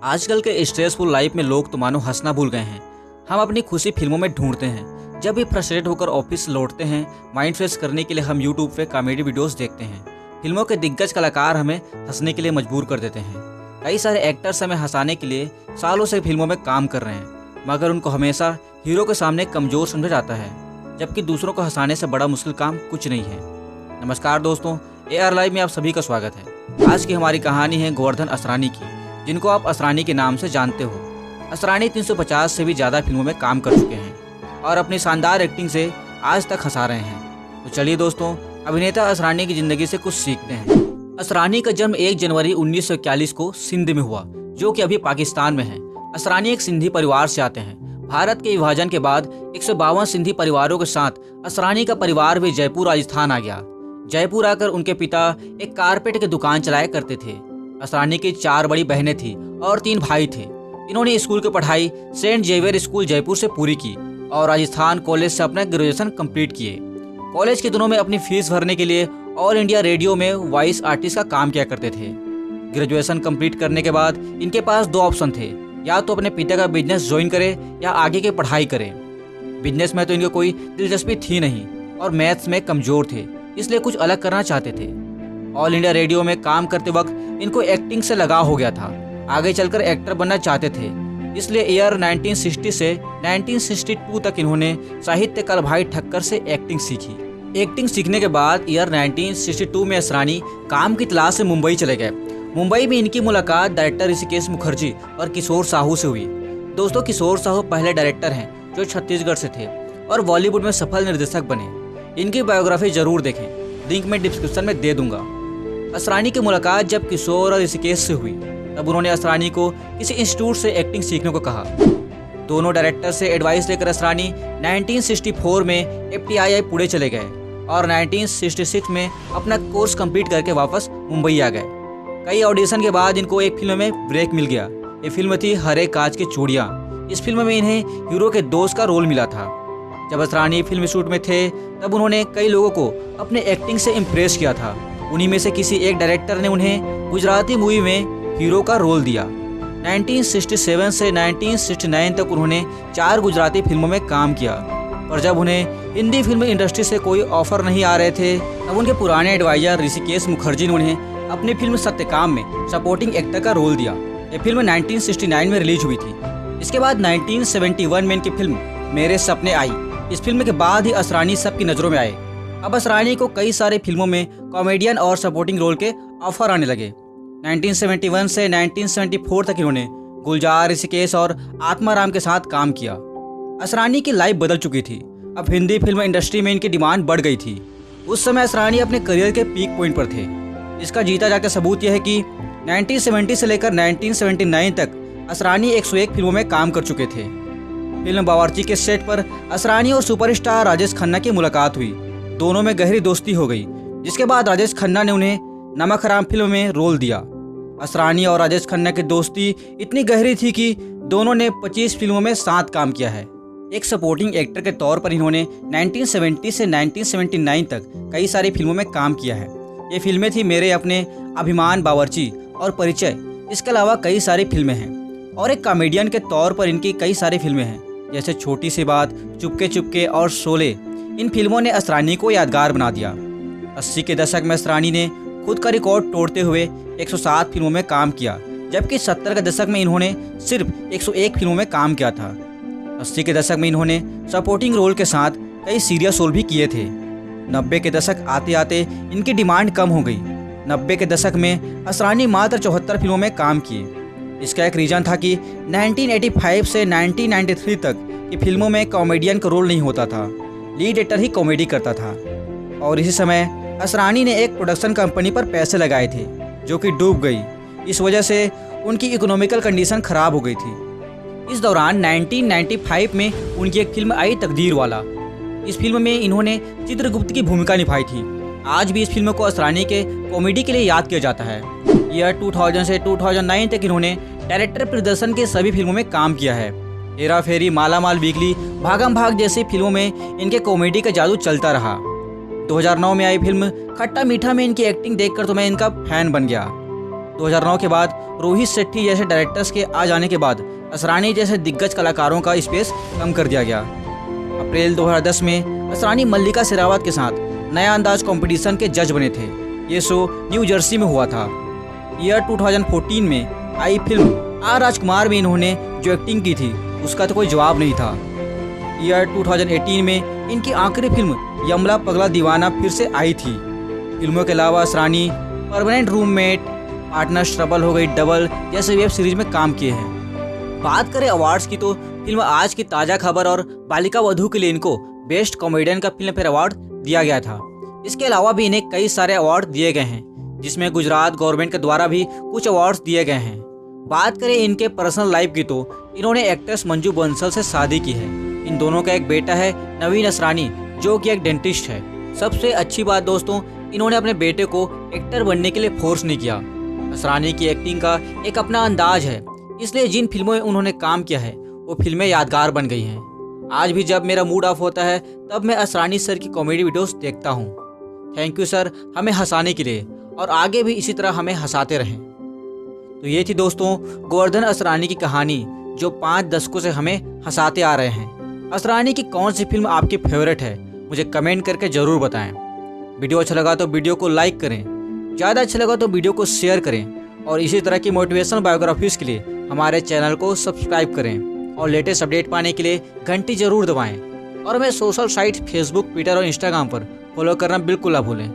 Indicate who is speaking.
Speaker 1: आजकल के stressful life में लोग तो मानो हंसना भूल गए हैं। हम अपनी खुशी फिल्मों में ढूंढते हैं। जब भी फ्रस्ट्रेट होकर ऑफिस लौटते हैं, माइंड फ्रेश करने के लिए हम यूट्यूब पे कॉमेडी वीडियोस देखते हैं। फिल्मों के दिग्गज कलाकार हमें हंसने के लिए मजबूर कर देते हैं। कई सारे एक्टर्स हमें हंसाने के लिए सालों से फिल्मों में काम कर रहे हैं, मगर उनको हमेशा हीरो के सामने कमज़ोर समझा जाता है, जबकि दूसरों को हंसाने से बड़ा मुश्किल काम कुछ नहीं है। नमस्कार दोस्तों, AR लाइव में आप सभी का स्वागत है। आज की हमारी कहानी है गोवर्धन असरानी की, जिनको आप असरानी के नाम से जानते हो। असरानी 350 से भी ज़्यादा फिल्मों में काम कर चुके हैं और अपनी शानदार एक्टिंग से आज तक हंसा रहे हैं। तो चलिए दोस्तों, अभिनेता असरानी की ज़िंदगी से कुछ सीखते हैं। असरानी का जन्म 1 जनवरी 1941 को सिंध में हुआ, जो कि अभी पाकिस्तान में है। असरानी एक सिंधी परिवार से आते हैं। भारत के विभाजन के बाद 152 सिंधी परिवारों के साथ असरानी का परिवार भी जयपुर राजस्थान आ गया। जयपुर आकर उनके पिता एक कारपेट की दुकान चलाया करते थे। असरानी की 4 बड़ी बहनें थीं और 3 भाई थे। इन्होंने स्कूल की पढ़ाई सेंट जेवियर स्कूल जयपुर से पूरी की और राजस्थान कॉलेज से अपना ग्रेजुएशन कंप्लीट किए। कॉलेज के दिनों में अपनी फीस भरने के लिए ऑल इंडिया रेडियो में वॉइस आर्टिस्ट का काम किया करते थे। ग्रेजुएशन कंप्लीट करने के बाद इनके पास 2 ऑप्शन थे, या तो अपने पिता का बिजनेस ज्वाइन करें या आगे की पढ़ाई करें। बिजनेस में तो इनको कोई दिलचस्पी थी नहीं और मैथ्स में कमज़ोर थे, इसलिए कुछ अलग करना चाहते थे। ऑल इंडिया रेडियो में काम करते वक्त इनको एक्टिंग से लगाव हो गया था। आगे चलकर एक्टर बनना चाहते थे, इसलिए ईयर 1960 से 1962 तक इन्होंने साहित्य कल भाई ठक्कर से एक्टिंग सीखी। एक्टिंग सीखने के बाद ईयर 1962 में असरानी काम की तलाश से मुंबई चले गए। मुंबई में इनकी मुलाकात डायरेक्टर ऋषिकेश मुखर्जी और किशोर साहू से हुई। दोस्तों, किशोर साहू पहले डायरेक्टर हैं जो छत्तीसगढ़ से थे और बॉलीवुड में सफल निर्देशक बने। इनकी बायोग्राफी जरूर देखें, लिंक मैं डिस्क्रिप्शन में दे दूंगा। असरानी की मुलाकात जब किशोर और ऋषिकेश से हुई, तब उन्होंने असरानी को किसी इंस्टीट्यूट से एक्टिंग सीखने को कहा। दोनों डायरेक्टर से एडवाइस लेकर असरानी 1964 में FTII पुणे चले गए और 1966 में अपना कोर्स कंप्लीट करके वापस मुंबई आ गए। कई ऑडिशन के बाद इनको एक फिल्म में ब्रेक मिल गया। ये फिल्म थी हरे कांच की चूड़ियाँ। इस फिल्म में इन्हें हीरो के दोस्त का रोल मिला था। जब असरानी फिल्म शूट में थे, तब उन्होंने कई लोगों को अपने एक्टिंग से इम्प्रेस किया था। उन्हीं में से किसी एक डायरेक्टर ने उन्हें गुजराती मूवी में हीरो का रोल दिया। 1967 से 1969 तक उन्होंने 4 गुजराती फिल्मों में काम किया, पर जब उन्हें हिंदी फिल्म इंडस्ट्री से कोई ऑफर नहीं आ रहे थे, तब उनके पुराने एडवाइजर ऋषिकेश मुखर्जी ने उन्हें अपनी फिल्म सत्यकाम में सपोर्टिंग एक्टर का रोल दिया। ये फिल्म 1969 में रिलीज हुई थी। इसके बाद 1971 में इनकी फिल्म मेरे सपने आई। इस फिल्म के बाद ही असरानी सबकी नज़रों में आए। अब असरानी को कई सारे फिल्मों में कॉमेडियन और सपोर्टिंग रोल के ऑफर आने लगे। 1971 से 1974 तक इन्होंने गुलजार, ऋषिकेश और आत्माराम के साथ काम किया। असरानी की लाइफ बदल चुकी थी। अब हिंदी फिल्म इंडस्ट्री में इनकी डिमांड बढ़ गई थी। उस समय असरानी अपने करियर के पीक पॉइंट पर थे। इसका जीता जागता सबूत यह है कि 1970 से लेकर 1979 तक असरानी 101 फिल्मों में काम कर चुके थे। फिल्म बावर्ची के सेट पर असरानी और सुपरस्टार राजेश खन्ना की मुलाकात हुई। दोनों में गहरी दोस्ती हो गई, जिसके बाद राजेश खन्ना ने उन्हें नमक हराम फिल्म में रोल दिया। असरानी और राजेश खन्ना की दोस्ती इतनी गहरी थी कि दोनों ने 25 फिल्मों में साथ काम किया है। एक सपोर्टिंग एक्टर के तौर पर इन्होंने 1970 से 1979 तक कई सारी फिल्मों में काम किया है। ये फिल्में थी मेरे अपने, अभिमान, बावर्ची और परिचय। इसके अलावा कई सारी फिल्में हैं और एक कॉमेडियन के तौर पर इनकी कई सारी फिल्में हैं, जैसे छोटी सी बात, चुपके चुपके और शोले। इन फिल्मों ने असरानी को यादगार बना दिया। 80 के दशक में असरानी ने खुद का रिकॉर्ड तोड़ते हुए 107 फिल्मों में काम किया, जबकि 70 के दशक में इन्होंने सिर्फ 101 फिल्मों में काम किया था। 80 के दशक में इन्होंने सपोर्टिंग रोल के साथ कई सीरियस रोल भी किए थे। 90 के दशक आते आते इनकी डिमांड कम हो गई। 90 के दशक में असरानी मात्र 74 फिल्मों में काम किए। इसका एक रीज़न था कि 1985 से 1993 तक की फिल्मों में कॉमेडियन का रोल नहीं होता था, लीड एक्टर ही कॉमेडी करता था। और इसी समय असरानी ने एक प्रोडक्शन कंपनी पर पैसे लगाए थे, जो कि डूब गई। इस वजह से उनकी इकोनॉमिकल कंडीशन खराब हो गई थी। इस दौरान 1995 में उनकी एक फिल्म आई तकदीर वाला। इस फिल्म में इन्होंने चित्रगुप्त की भूमिका निभाई थी। आज भी इस फिल्म को असरानी के कॉमेडी के लिए याद किया जाता है। ईयर 2000 से 2009 तक इन्होंने डायरेक्टर प्रदर्शन के सभी फिल्मों में काम किया है। हेरा फेरी, माला माल वीकली, भागम भाग जैसी फिल्मों में इनके कॉमेडी का जादू चलता रहा। 2009 में आई फिल्म खट्टा मीठा में इनकी एक्टिंग देखकर तो मैं इनका फैन बन गया। 2009 के बाद रोहित शेट्टी जैसे डायरेक्टर्स के आ जाने के बाद असरानी जैसे दिग्गज कलाकारों का स्पेस कम कर दिया गया। अप्रैल 2010 में असरानी मल्लिका शेरावत के साथ नया अंदाज कंपटीशन के जज बने थे। ये शो न्यू जर्सी में हुआ था। ईयर 2014 में आई फिल्म आर राजकुमार में इन्होंने जो एक्टिंग की थी उसका तो कोई जवाब नहीं था। ईयर 2018 में इनकी आखिरी फिल्म यमला पगला दीवाना फिर से आई थी। फिल्मों के अलावा Asrani permanent roommate, partners trouble हो गई डबल जैसे वेब सीरीज में काम किए हैं। बात करें अवार्ड्स की तो फिल्म आज की ताज़ा खबर और बालिका वधू के लिए इनको बेस्ट कॉमेडियन का फिल्म फेयर अवार्ड दिया गया था। इसके अलावा भी इन्हें कई सारे अवार्ड दिए गए हैं, जिसमें गुजरात गवर्नमेंट के द्वारा भी कुछ अवार्ड्स दिए गए हैं। बात करें इनके पर्सनल लाइफ की तो इन्होंने एक्ट्रेस मंजू बंसल से शादी की है। इन दोनों का एक बेटा है नवीन असरानी, जो कि एक डेंटिस्ट है। सबसे अच्छी बात दोस्तों, इन्होंने अपने बेटे को एक्टर बनने के लिए फोर्स नहीं किया। असरानी की एक्टिंग का एक अपना अंदाज है, इसलिए जिन फिल्मों में उन्होंने काम किया है वो फिल्में यादगार बन गई हैं। आज भी जब मेरा मूड ऑफ होता है तब मैं असरानी सर की कॉमेडी वीडियोस देखता हूँ। थैंक यू सर, हमें हंसाने के लिए, और आगे भी इसी तरह हमें हंसाते रहें। तो ये थी दोस्तों गोवर्धन असरानी की कहानी, जो 5 दशकों से हमें हंसाते आ रहे हैं। असरानी की कौन सी फिल्म आपकी फेवरेट है, मुझे कमेंट करके ज़रूर बताएं। वीडियो अच्छा लगा तो वीडियो को लाइक करें, ज़्यादा अच्छा लगा तो वीडियो को शेयर करें, और इसी तरह की मोटिवेशनल बायोग्राफीज़ के लिए हमारे चैनल को सब्सक्राइब करें, और लेटेस्ट अपडेट पाने के लिए घंटी ज़रूर दबाएं। और हमें सोशल साइट फेसबुक, ट्विटर और इंस्टाग्राम पर फॉलो करना बिल्कुल ना भूलें।